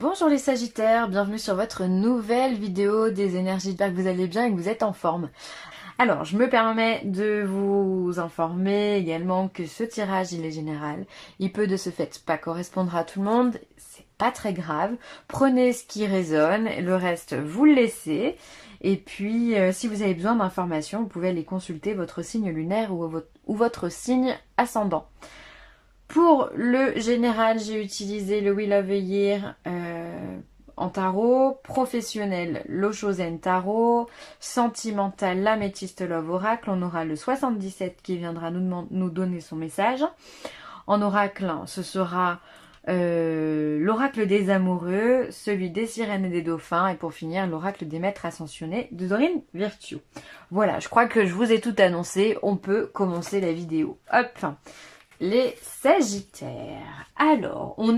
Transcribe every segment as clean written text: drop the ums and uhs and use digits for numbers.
Bonjour les Sagittaires, bienvenue sur votre nouvelle vidéo des énergies. J'espère que vous allez bien et que vous êtes en forme. Alors, je me permets de vous informer également que ce tirage, il est général. Il peut de ce fait pas correspondre à tout le monde, c'est pas très grave. Prenez ce qui résonne, le reste vous le laissez. Et puis, si vous avez besoin d'informations, vous pouvez aller consulter votre signe lunaire ou votre signe ascendant. Pour le général, j'ai utilisé le Wheel of the Year en tarot, professionnel l'Oshozen Tarot, sentimental l'Améthyste Love Oracle. On aura le 77 qui viendra nous donner son message. En oracle, ce sera l'oracle des amoureux, celui des sirènes et des dauphins, et pour finir, l'oracle des maîtres ascensionnés de Dorine Virtue. Voilà, je crois que je vous ai tout annoncé, on peut commencer la vidéo. Hop! Les Sagittaires. Alors, on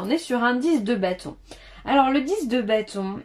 est sur un 10 de bâton. Alors, le 10 de bâton,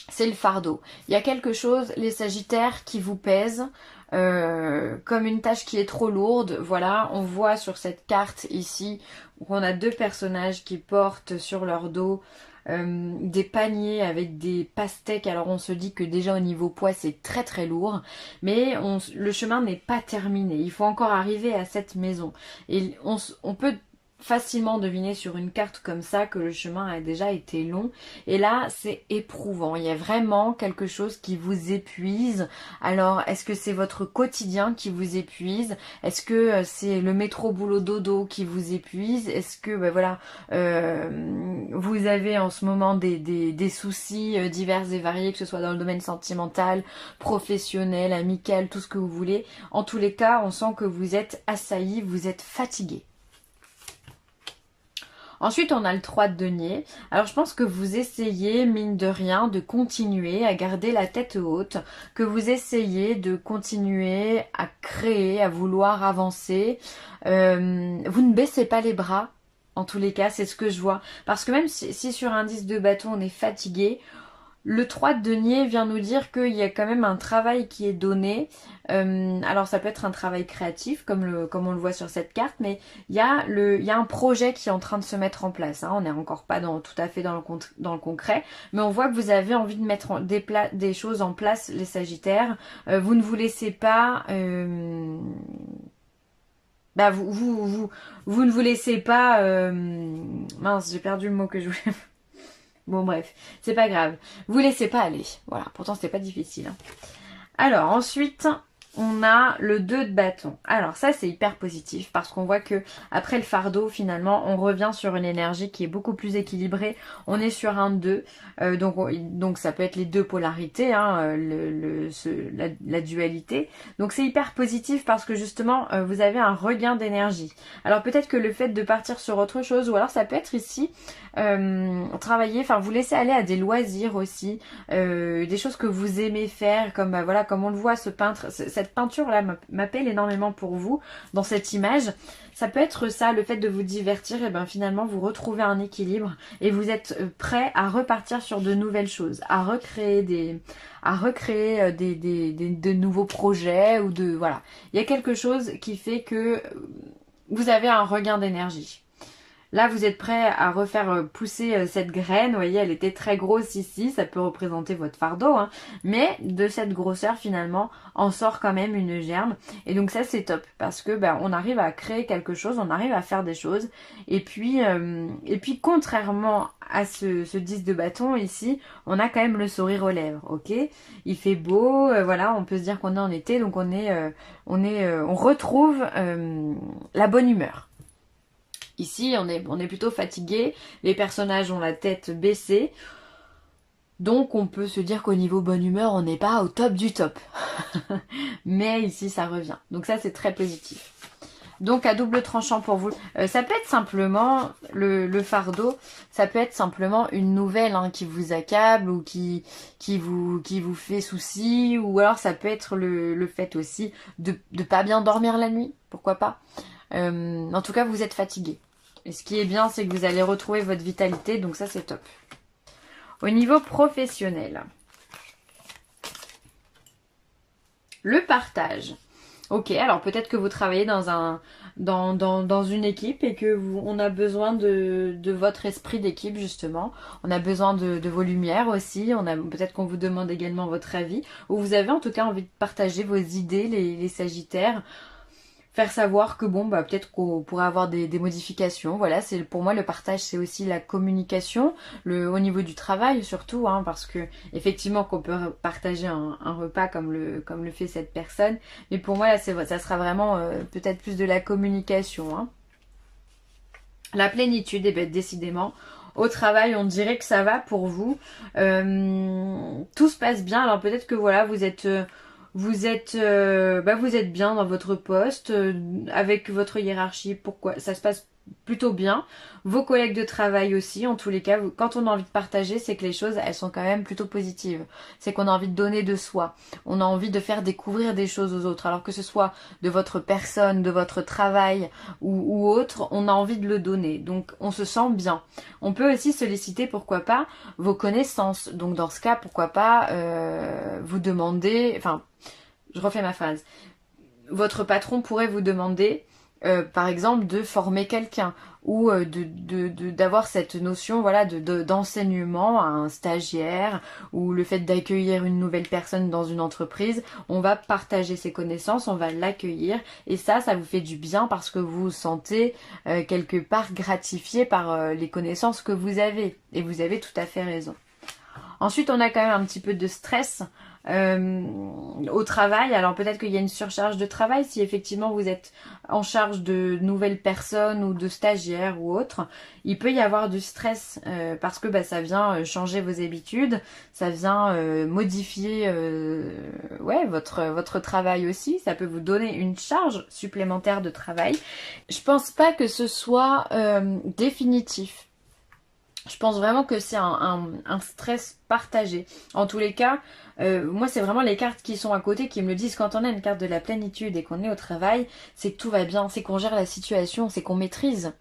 c'est le fardeau. Il y a quelque chose, les Sagittaires, qui vous pèse, comme une tâche qui est trop lourde. Voilà, on voit sur cette carte ici, où on a deux personnages qui portent sur leur dos des paniers avec des pastèques. Alors on se dit que déjà au niveau poids c'est très très lourd, mais le chemin n'est pas terminé, il faut encore arriver à cette maison et on peut facilement deviner sur une carte comme ça que le chemin a déjà été long, et là c'est éprouvant, il y a vraiment quelque chose qui vous épuise. Alors est-ce que c'est votre quotidien qui vous épuise? Est-ce que c'est le métro boulot dodo qui vous épuise? Est-ce que voilà, vous avez en ce moment des soucis divers et variés, que ce soit dans le domaine sentimental, professionnel, amical, tout ce que vous voulez. En tous les cas, on sent que vous êtes assailli, vous êtes fatigué. Ensuite, on a le 3 de denier. Alors, je pense que vous essayez, mine de rien, de continuer à garder la tête haute, que vous essayez de continuer à créer, à vouloir avancer. Vous ne baissez pas les bras, en tous les cas, c'est ce que je vois. Parce que même si sur un 10 de bâton, on est fatigué, le 3 de denier vient nous dire qu'il y a quand même un travail qui est donné. Alors ça peut être un travail créatif comme on le voit sur cette carte, mais il y a un projet qui est en train de se mettre en place. Hein. On n'est encore pas tout à fait dans le concret, mais on voit que vous avez envie de mettre des choses en place, les Sagittaires. Vous ne vous laissez pas... vous ne vous laissez pas... Mince, j'ai perdu le mot que je voulais... Bon bref, c'est pas grave. Vous laissez pas aller. Voilà, pourtant c'était pas difficile. Hein. Alors ensuite, on a le 2 de bâton. Alors ça c'est hyper positif parce qu'on voit que après le fardeau, finalement, on revient sur une énergie qui est beaucoup plus équilibrée. On est sur un 2. Donc ça peut être les deux polarités, hein, la dualité. Donc c'est hyper positif parce que justement, vous avez un regain d'énergie. Alors peut-être que le fait de partir sur autre chose, ou alors ça peut être ici, travailler, enfin vous laisser aller à des loisirs aussi, des choses que vous aimez faire, comme voilà, comme on le voit, cette peinture là m'appelle énormément pour vous dans cette image. Ça peut être ça, le fait de vous divertir, et bien finalement vous retrouvez un équilibre et vous êtes prêt à repartir sur de nouvelles choses, à recréer de nouveaux projets, ou de voilà. Il y a quelque chose qui fait que vous avez un regain d'énergie. Là, vous êtes prêt à refaire pousser cette graine. Vous voyez, elle était très grosse ici. Ça peut représenter votre fardeau. Hein. Mais de cette grosseur, finalement, en sort quand même une germe. Et donc ça, c'est top. Parce que on arrive à créer quelque chose. On arrive à faire des choses. Et puis contrairement à ce 10 de bâton ici, on a quand même le sourire aux lèvres. Ok, il fait beau. Voilà, on peut se dire qu'on est en été. Donc on retrouve la bonne humeur. Ici, on est plutôt fatigué, les personnages ont la tête baissée, donc on peut se dire qu'au niveau bonne humeur, on n'est pas au top du top. Mais ici, ça revient. Donc ça, c'est très positif. Donc à double tranchant pour vous. Ça peut être simplement, le fardeau, ça peut être simplement une nouvelle qui vous accable ou qui vous fait souci, ou alors ça peut être le fait aussi de pas bien dormir la nuit, pourquoi pas. En tout cas, vous êtes fatigué. Et ce qui est bien, c'est que vous allez retrouver votre vitalité, donc ça, c'est top. Au niveau professionnel, le partage. Ok, alors peut-être que vous travaillez dans une équipe et que on a besoin de votre esprit d'équipe justement. On a besoin de vos lumières aussi. Peut-être qu'on vous demande également votre avis. Ou vous avez en tout cas envie de partager vos idées, les Sagittaires. Faire savoir que bon, bah peut-être qu'on pourrait avoir des modifications. Voilà, c'est pour moi le partage, c'est aussi la communication, au niveau du travail surtout, hein, parce que effectivement qu'on peut partager un repas comme le fait cette personne, mais pour moi là, ça sera vraiment peut-être plus de la communication. Hein. La plénitude, et bien décidément. Au travail, on dirait que ça va pour vous. Tout se passe bien. Alors peut-être que voilà, vous êtes bien dans votre poste, avec votre hiérarchie. Pourquoi ça se passe plutôt bien. Vos collègues de travail aussi, en tous les cas, quand on a envie de partager, c'est que les choses, elles sont quand même plutôt positives. C'est qu'on a envie de donner de soi. On a envie de faire découvrir des choses aux autres. Alors que ce soit de votre personne, de votre travail ou autre, on a envie de le donner. Donc on se sent bien. On peut aussi solliciter, pourquoi pas, vos connaissances. Donc dans ce cas, pourquoi pas vous demander, enfin, je refais ma phrase. Votre patron pourrait vous demander, par exemple, de former quelqu'un ou d'avoir cette notion, voilà, d'enseignement à un stagiaire ou le fait d'accueillir une nouvelle personne dans une entreprise. On va partager ses connaissances, on va l'accueillir et ça vous fait du bien parce que vous vous sentez quelque part gratifié par les connaissances que vous avez et vous avez tout à fait raison. Ensuite, on a quand même un petit peu de stress au travail. Alors peut-être qu'il y a une surcharge de travail si effectivement vous êtes en charge de nouvelles personnes ou de stagiaires ou autres. Il peut y avoir du stress parce que ça vient changer vos habitudes, ça vient modifier votre travail aussi. Ça peut vous donner une charge supplémentaire de travail. Je pense pas que ce soit définitif. Je pense vraiment que c'est un stress partagé. En tous les cas, moi c'est vraiment les cartes qui sont à côté qui me le disent. Quand on a une carte de la plénitude et qu'on est au travail, c'est que tout va bien, c'est qu'on gère la situation, c'est qu'on maîtrise.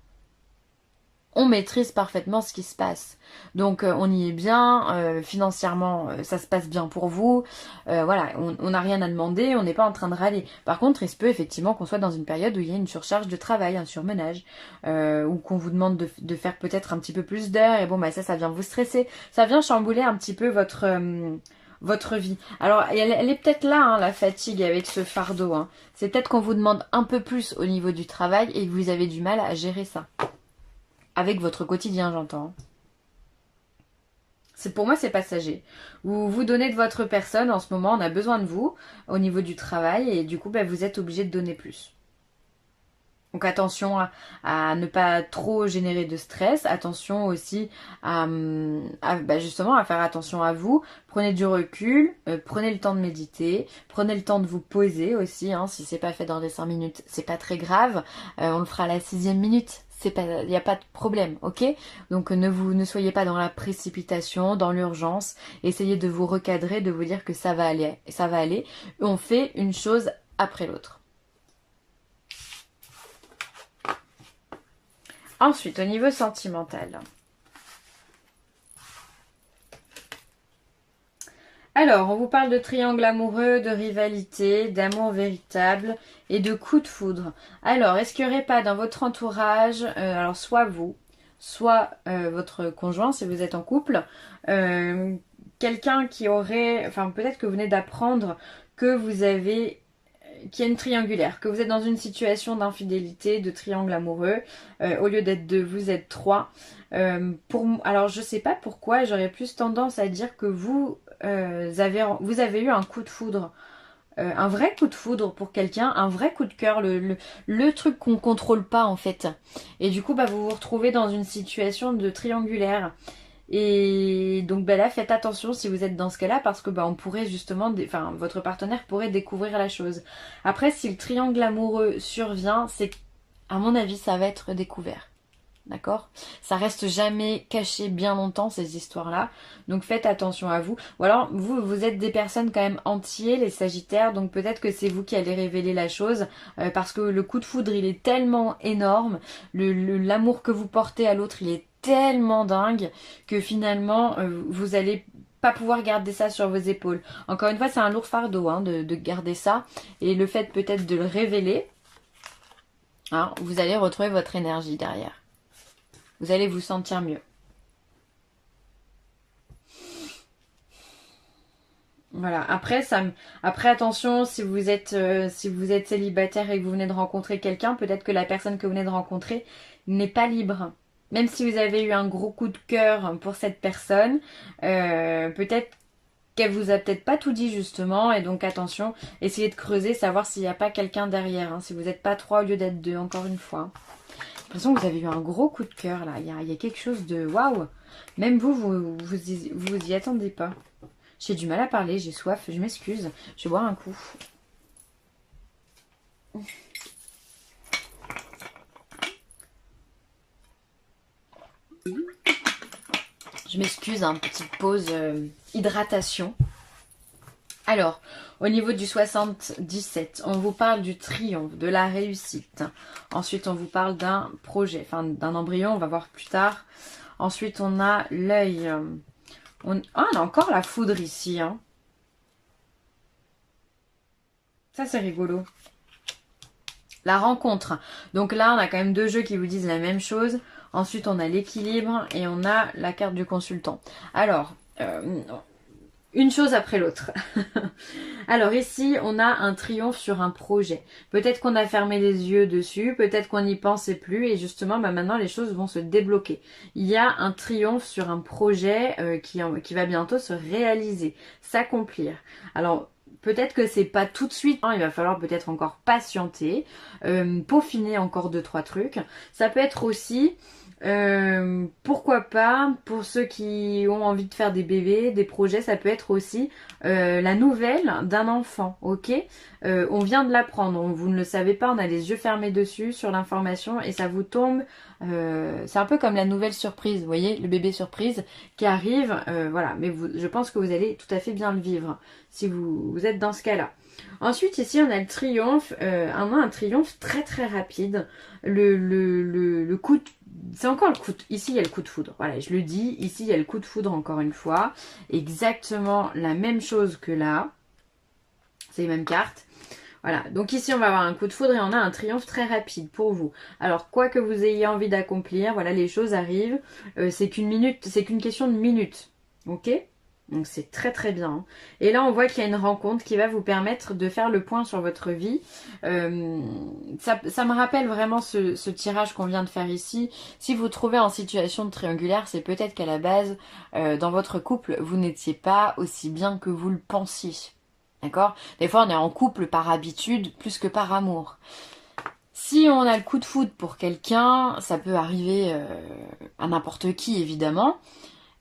On maîtrise parfaitement ce qui se passe. Donc on y est bien, financièrement ça se passe bien pour vous, voilà, on n'a rien à demander, on n'est pas en train de râler. Par contre, il se peut effectivement qu'on soit dans une période où il y a une surcharge de travail, un surmenage, ou qu'on vous demande de faire peut-être un petit peu plus d'heures, et bon ça vient vous stresser, ça vient chambouler un petit peu votre vie. Alors elle est peut-être là, hein, la fatigue avec ce fardeau, hein. C'est peut-être qu'on vous demande un peu plus au niveau du travail et que vous avez du mal à gérer ça. Avec votre quotidien, j'entends. Pour moi, c'est passager. Vous vous donnez de votre personne. En ce moment, on a besoin de vous au niveau du travail. Et du coup, vous êtes obligé de donner plus. Donc attention à ne pas trop générer de stress. Attention aussi justement à faire attention à vous. Prenez du recul. Prenez le temps de méditer. Prenez le temps de vous poser aussi. Hein, si c'est pas fait dans les 5 minutes, c'est pas très grave. On le fera à la 6e minute. Il n'y a pas de problème, ok? Donc ne soyez pas dans la précipitation, dans l'urgence. Essayez de vous recadrer, de vous dire que ça va aller. Ça va aller. On fait une chose après l'autre. Ensuite, au niveau sentimental. Alors, on vous parle de triangle amoureux, de rivalité, d'amour véritable et de coup de foudre. Alors, est-ce qu'il n'y aurait pas dans votre entourage, alors soit vous, soit votre conjoint si vous êtes en couple, quelqu'un qui aurait, enfin peut-être que vous venez d'apprendre que vous avez, qu'il y a une triangulaire, que vous êtes dans une situation d'infidélité, de triangle amoureux, au lieu d'être 2, vous êtes 3. Alors je sais pas pourquoi, j'aurais plus tendance à dire que vous avez eu un coup de foudre, un vrai coup de foudre pour quelqu'un, un vrai coup de cœur, le truc qu'on contrôle pas en fait. Et du coup, vous vous retrouvez dans une situation de triangulaire. Et donc là, faites attention si vous êtes dans ce cas-là parce que on pourrait justement, votre partenaire pourrait découvrir la chose. Après, si le triangle amoureux survient, c'est à mon avis, ça va être découvert. D'accord? Ça reste jamais caché bien longtemps ces histoires-là. Donc faites attention à vous. Ou alors vous êtes des personnes quand même entiers, les Sagittaires. Donc peut-être que c'est vous qui allez révéler la chose. Parce que le coup de foudre il est tellement énorme. L'amour que vous portez à l'autre il est tellement dingue que finalement vous allez pas pouvoir garder ça sur vos épaules. Encore une fois, c'est un lourd fardeau hein, de garder ça. Et le fait peut-être de le révéler, hein, vous allez retrouver votre énergie derrière. Vous allez vous sentir mieux. Voilà. Après, attention, si vous êtes célibataire et que vous venez de rencontrer quelqu'un, peut-être que la personne que vous venez de rencontrer n'est pas libre. Même si vous avez eu un gros coup de cœur pour cette personne, peut-être qu'elle vous a peut-être pas tout dit justement, et donc attention, essayez de creuser, savoir s'il n'y a pas quelqu'un derrière, hein, si vous n'êtes pas trois au lieu d'être deux, encore une fois. J'ai l'impression que vous avez eu un gros coup de cœur là, il y a quelque chose de waouh. Même vous y attendez pas. J'ai du mal à parler, j'ai soif, je m'excuse. Je vais boire un coup. Je m'excuse, hein, petite pause hydratation. Alors, au niveau du 77, on vous parle du triomphe, de la réussite. Ensuite, on vous parle d'un projet, enfin d'un embryon, on va voir plus tard. Ensuite, on a l'œil. On a encore la foudre ici. Hein. Ça, c'est rigolo. La rencontre. Donc là, on a quand même deux jeux qui vous disent la même chose. Ensuite, on a l'équilibre et on a la carte du consultant. Alors, une chose après l'autre. Alors ici, on a un triomphe sur un projet. Peut-être qu'on a fermé les yeux dessus, peut-être qu'on n'y pensait plus et justement, maintenant, les choses vont se débloquer. Il y a un triomphe sur un projet qui va bientôt se réaliser, s'accomplir. Alors, peut-être que c'est pas tout de suite, hein, il va falloir peut-être encore patienter, peaufiner encore 2-3 trucs. Ça peut être aussi... pourquoi pas, pour ceux qui ont envie de faire des bébés, des projets, ça peut être aussi la nouvelle d'un enfant, ok. On vient de l'apprendre, vous ne le savez pas, on a les yeux fermés dessus sur l'information et ça vous tombe, c'est un peu comme la nouvelle surprise, vous voyez, le bébé surprise qui arrive, voilà, mais je pense que vous allez tout à fait bien le vivre si vous êtes dans ce cas-là. Ensuite, ici, on a le triomphe, un triomphe très très rapide, le coup de... C'est encore le coup de... Ici, il y a le coup de foudre. Voilà, je le dis. Ici, il y a le coup de foudre encore une fois. Exactement la même chose que là. C'est les mêmes cartes. Voilà, donc ici, on va avoir un coup de foudre et on a un triomphe très rapide pour vous. Alors, quoi que vous ayez envie d'accomplir, voilà, les choses arrivent. C'est qu'une question de minutes. Ok ? Donc c'est très très bien. Et là on voit qu'il y a une rencontre qui va vous permettre de faire le point sur votre vie. Ça me rappelle vraiment ce tirage qu'on vient de faire ici. Si vous vous trouvez en situation de triangulaire, c'est peut-être qu'à la base, dans votre couple, vous n'étiez pas aussi bien que vous le pensiez. D'accord ? Des fois on est en couple par habitude plus que par amour. Si on a le coup de foudre pour quelqu'un, ça peut arriver à n'importe qui évidemment.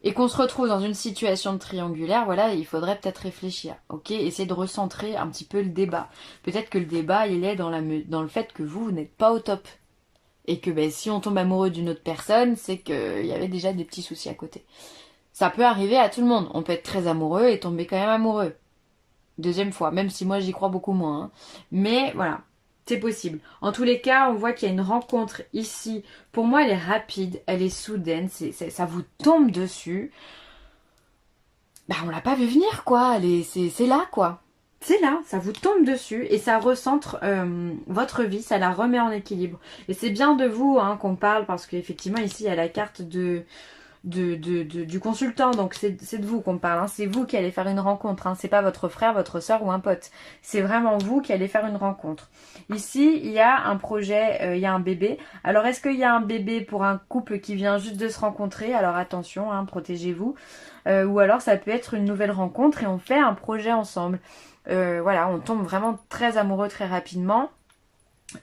Et qu'on se retrouve dans une situation de triangulaire, voilà, il faudrait peut-être réfléchir, ok? Essayer de recentrer un petit peu le débat. Peut-être que le débat, il est dans le fait que vous n'êtes pas au top. Et que si on tombe amoureux d'une autre personne, c'est qu'il y avait déjà des petits soucis à côté. Ça peut arriver à tout le monde. On peut être très amoureux et tomber quand même amoureux. Deuxième fois, même si moi j'y crois beaucoup moins. Hein. Mais voilà, c'est possible. En tous les cas, on voit qu'il y a une rencontre ici. Pour moi, elle est rapide, elle est soudaine, ça vous tombe dessus. On l'a pas vu venir, quoi. C'est là, quoi. C'est là, ça vous tombe dessus et ça recentre votre vie, ça la remet en équilibre. Et c'est bien de vous hein, qu'on parle parce qu'effectivement, ici, il y a la carte du consultant, donc c'est de vous qu'on parle, hein. C'est vous qui allez faire une rencontre, hein. C'est pas votre frère, votre soeur ou un pote, c'est vraiment vous qui allez faire une rencontre. Ici, il y a un projet, il y a un bébé. Alors, est-ce qu'il y a un bébé pour un couple qui vient juste de se rencontrer? Alors, attention, hein, protégez-vous. Ou alors, ça peut être une nouvelle rencontre et on fait un projet ensemble. Voilà, on tombe vraiment très amoureux très rapidement.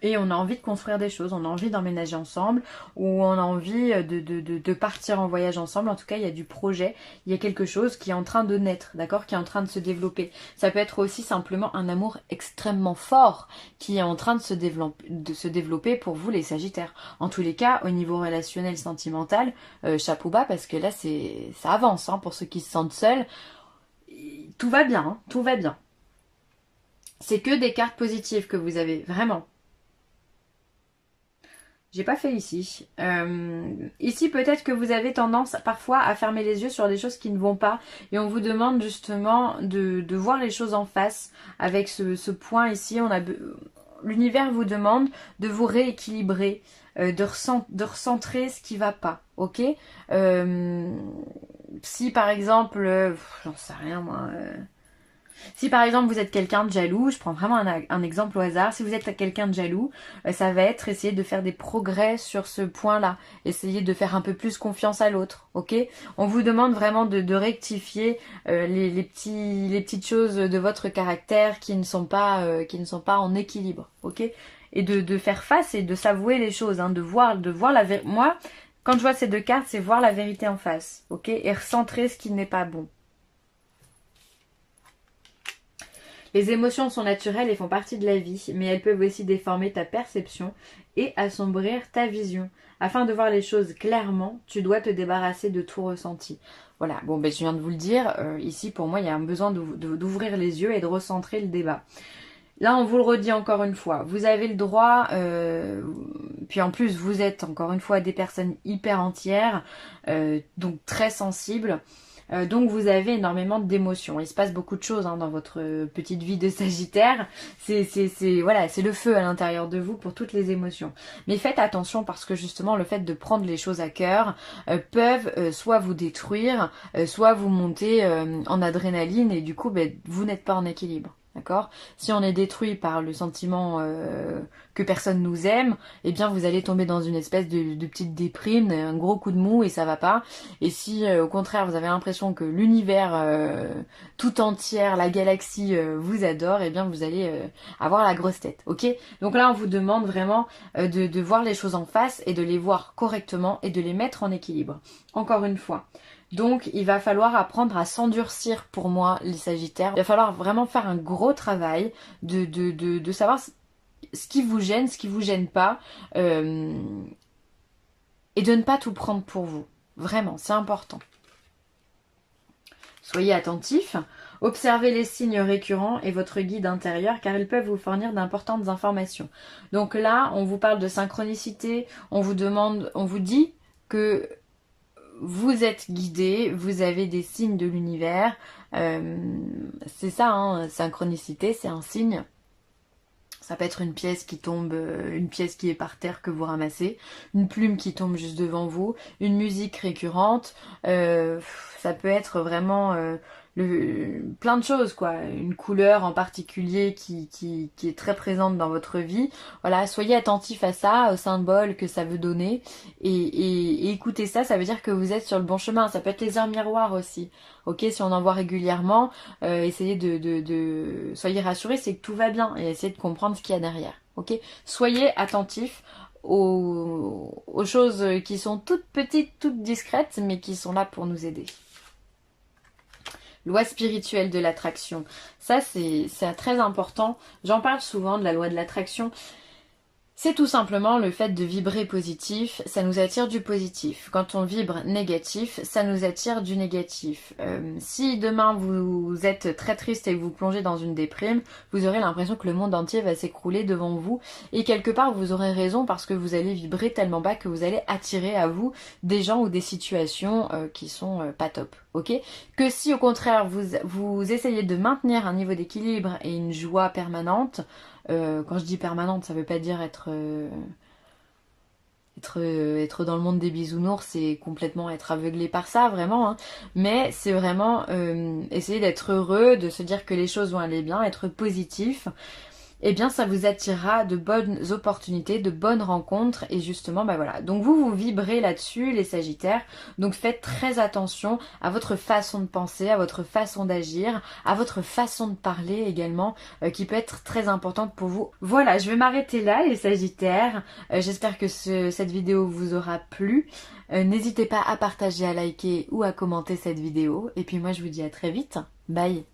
Et on a envie de construire des choses, on a envie d'emménager ensemble, ou on a envie de partir en voyage ensemble. En tout cas, il y a du projet, il y a quelque chose qui est en train de naître, d'accord, qui est en train de se développer. Ça peut être aussi simplement un amour extrêmement fort qui est en train de se développer pour vous les Sagittaires. En tous les cas, au niveau relationnel, sentimental, chapeau bas, parce que là, ça avance hein, pour ceux qui se sentent seuls. Tout va bien, hein, tout va bien. C'est que des cartes positives que vous avez, vraiment. J'ai pas fait ici. Ici, peut-être que vous avez tendance parfois à fermer les yeux sur des choses qui ne vont pas. Et on vous demande justement de voir les choses en face. Avec ce point ici, l'univers vous demande de vous rééquilibrer, de recentrer ce qui va pas. Ok. Si par exemple, j'en sais rien moi... Si par exemple vous êtes quelqu'un de jaloux, je prends vraiment un exemple au hasard, si vous êtes quelqu'un de jaloux, ça va être essayer de faire des progrès sur ce point-là, essayer de faire un peu plus confiance à l'autre, ok? On vous demande vraiment de rectifier les petites choses de votre caractère qui ne sont pas en équilibre, ok? Et de faire face et de s'avouer les choses, hein, de voir la vérité. Moi, quand je vois ces deux cartes, c'est voir la vérité en face, ok? Et recentrer ce qui n'est pas bon. Les émotions sont naturelles et font partie de la vie, mais elles peuvent aussi déformer ta perception et assombrir ta vision. Afin de voir les choses clairement, tu dois te débarrasser de tout ressenti. Voilà, bon ben je viens de vous le dire, ici pour moi il y a un besoin d'ouvrir les yeux et de recentrer le débat. Là on vous le redit encore une fois, vous avez le droit, puis en plus vous êtes encore une fois des personnes hyper entières, donc très sensibles. Donc vous avez énormément d'émotions. Il se passe beaucoup de choses hein, dans votre petite vie de Sagittaire. Voilà, c'est le feu à l'intérieur de vous pour toutes les émotions. Mais faites attention parce que justement le fait de prendre les choses à cœur peuvent soit vous détruire, soit vous monter en adrénaline et du coup ben, vous n'êtes pas en équilibre. D'accord? Si on est détruit par le sentiment que personne nous aime, eh bien vous allez tomber dans une espèce de petite déprime, un gros coup de mou et ça va pas. Et si au contraire vous avez l'impression que l'univers tout entière, la galaxie vous adore, eh bien vous allez avoir la grosse tête. Ok? Donc là on vous demande vraiment de voir les choses en face et de les voir correctement et de les mettre en équilibre. Encore une fois. Donc il va falloir apprendre à s'endurcir pour moi les Sagittaires. Il va falloir vraiment faire un gros travail de savoir ce qui vous gêne pas et de ne pas tout prendre pour vous. Vraiment, c'est important. Soyez attentifs, observez les signes récurrents et votre guide intérieur car ils peuvent vous fournir d'importantes informations. Donc là, on vous parle de synchronicité, on vous dit que vous êtes guidé, vous avez des signes de l'univers. C'est ça, hein, synchronicité, c'est un signe. Ça peut être une pièce qui tombe, une pièce qui est par terre que vous ramassez, une plume qui tombe juste devant vous, une musique récurrente. Ça peut être vraiment plein de choses, quoi. Une couleur en particulier qui est très présente dans votre vie. Voilà, soyez attentifs à ça, aux symboles que ça veut donner. Et écoutez ça, ça veut dire que vous êtes sur le bon chemin. Ça peut être les heures miroirs aussi. Ok, si on en voit régulièrement, essayez soyez rassurés, c'est que tout va bien et essayez de comprendre ce qu'il y a derrière. Ok, soyez attentifs aux choses qui sont toutes petites, toutes discrètes, mais qui sont là pour nous aider. Loi spirituelle de l'attraction. Ça, c'est très important. J'en parle souvent de la loi de l'attraction. C'est tout simplement le fait de vibrer positif, ça nous attire du positif. Quand on vibre négatif, ça nous attire du négatif. Si demain vous êtes très triste et que vous plongez dans une déprime, vous aurez l'impression que le monde entier va s'écrouler devant vous. Et quelque part, vous aurez raison parce que vous allez vibrer tellement bas que vous allez attirer à vous des gens ou des situations qui sont pas top. Ok? Que si au contraire vous essayez de maintenir un niveau d'équilibre et une joie permanente, quand je dis permanente, ça veut pas dire être dans le monde des bisounours, c'est complètement être aveuglé par ça, vraiment. Hein. Mais c'est vraiment essayer d'être heureux, de se dire que les choses vont aller bien, être positif. Eh bien ça vous attirera de bonnes opportunités, de bonnes rencontres et justement bah voilà. Donc vous vibrez là-dessus les Sagittaires, donc faites très attention à votre façon de penser, à votre façon d'agir, à votre façon de parler également qui peut être très importante pour vous. Voilà, je vais m'arrêter là les Sagittaires, j'espère que cette vidéo vous aura plu. N'hésitez pas à partager, à liker ou à commenter cette vidéo et puis moi je vous dis à très vite, bye.